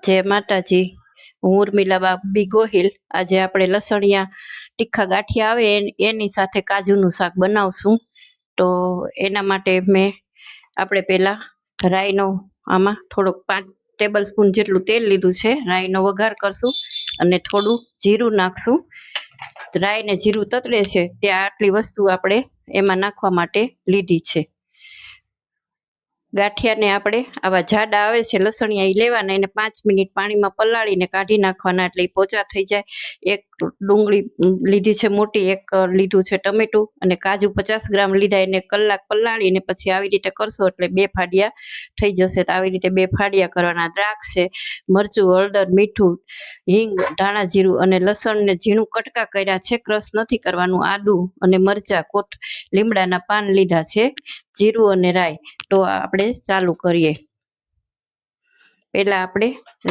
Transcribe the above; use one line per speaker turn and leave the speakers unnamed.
જય માતાજી, હું ઉર્મિલા બી ગોહિલ. આજે આપણે લસણિયા તીખા ગાંઠિયા આવે એની સાથે કાજુનું શાક બનાવશું. તો એના માટે આપણે પહેલા રાઈનો આમાં થોડોક 5 ટેબલ સ્પૂન જેટલું તેલ લીધું છે. રાઈનો વઘાર કરશું અને થોડું જીરું નાખશું. રાઈ ને જીરું તતડે છે ત્યાં આટલી વસ્તુ આપણે એમાં નાખવા માટે લીધી છે. ગાંઠિયાને આપણે આવા જાડા આવે છે લસણિયા એ લેવાના, એને 5 મિનિટ પાણીમાં પલાળીને કાઢી નાખવાના એટલે પોચા થઈ જાય. એક ડુંગળી લીધી છે મોટી, એક લીધું છે ટમેટું અને કાજુ 50 ગ્રામ લીધા. એને કલાક પલાળીને પછી આવી રીતે કરશો એટલે 2 ફાડિયા થઈ જશે. તો આવી રીતે 2 ફાડિયા કરવાના. દ્રાક્ષ છે, મરચું, હળદર, મીઠું, હિંગ, ધાણા જીરું અને લસણને ઝીણું કટકા કર્યા છે, ક્રશ નથી કરવાનું. આદુ અને મરચા, લીમડાના પાન લીધા છે, જીરું અને રાઈ. તો આપણે ચાલુ કરીએ. પહેલા આપણે